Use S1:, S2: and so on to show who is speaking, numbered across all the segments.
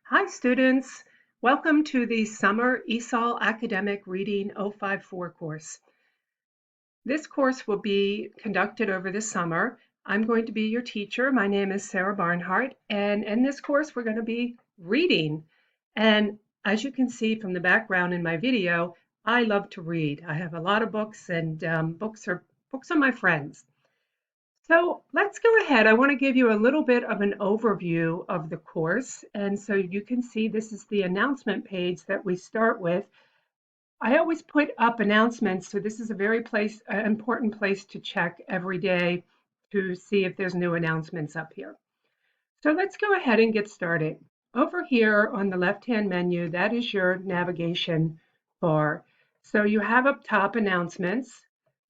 S1: Hi students, welcome to the Summer ESOL Academic Reading 054 course. This course will be conducted over the summer. I'm going to be your teacher. My name is Sarah Barnhart, and in this course we're going to be reading. And as you can see from the background in my video, I love to read. I have a lot of books, and books are my friends. So let's go ahead. I want to give you a little bit of an overview of the course. And so you can see this is the announcement page that we start with. I always put up announcements, so this is a very important place to check every day to see if there's new announcements up here. So let's go ahead and get started. Over here on the left-hand menu, that is your navigation bar. So you have up top announcements.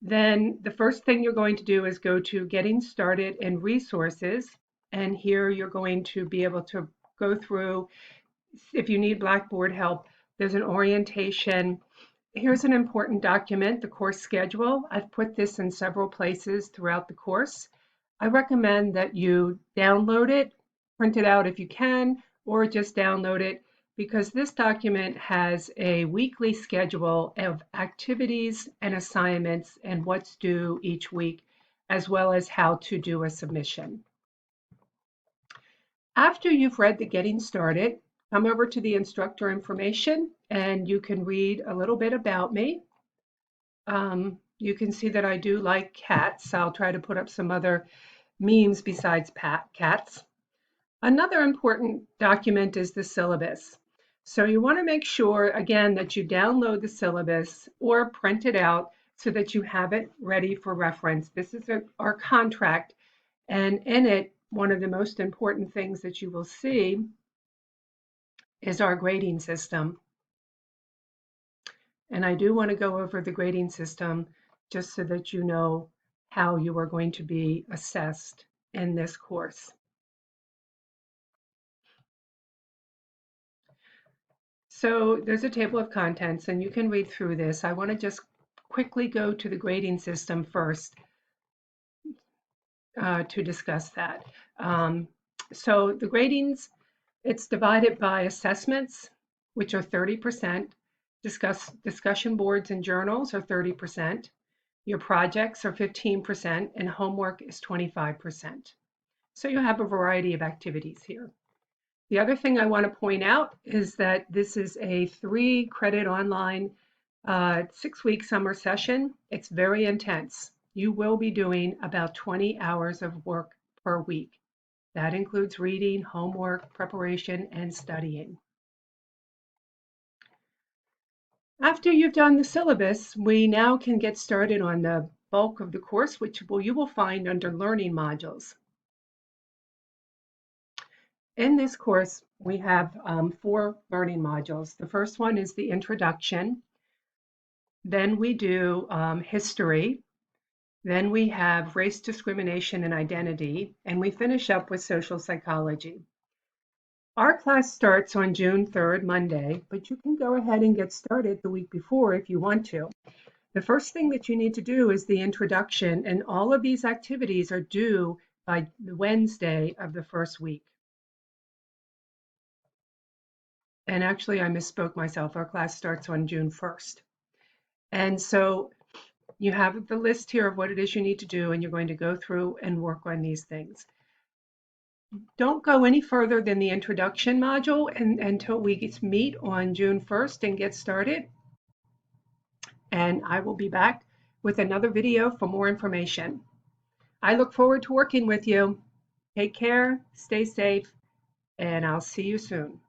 S1: Then the first thing you're going to do is go to Getting Started and Resources. And here you're going to be able to go through, if you need Blackboard help, there's an orientation. Here's an important document, the course schedule. I've put this in several places throughout the course. I recommend that you download it, print it out if you can, or just download it, because this document has a weekly schedule of activities and assignments and what's due each week, as well as how to do a submission. After you've read the Getting Started, come over to the instructor information and you can read a little bit about me. You can see that I do like cats. I'll try to put up some other memes besides cats. Another important document is the syllabus. So you want to make sure, again, that you download the syllabus or print it out so that you have it ready for reference. This is our contract, and in it, one of the most important things that you will see is our grading system. And I do want to go over the grading system just so that you know how you are going to be assessed in this course. So there's a table of contents and you can read through this. I want to just quickly go to the grading system first to discuss that. So the gradings, it's divided by assessments, which are 30%. Discussion boards and journals are 30%. Your projects are 15%, and homework is 25%. So you have a variety of activities here. The other thing I want to point out is that this is a 3-credit online 6-week summer session. It's very intense. You will be doing about 20 hours of work per week. That includes reading, homework, preparation, and studying. After you've done the syllabus, we now can get started on the bulk of the course, which you will find under learning modules. In this course, we have 4 learning modules. The first one is the introduction. Then we do history. Then we have race, discrimination, and identity. And we finish up with social psychology. Our class starts on June 3rd, Monday, but you can go ahead and get started the week before if you want to. The first thing that you need to do is the introduction, and all of these activities are due by Wednesday of the first week. And actually, I misspoke myself. Our class starts on June 1st. And so you have the list here of what it is you need to do, and you're going to go through and work on these things. Don't go any further than the introduction module until we meet on June 1st and get started. And I will be back with another video for more information. I look forward to working with you. Take care, stay safe, and I'll see you soon.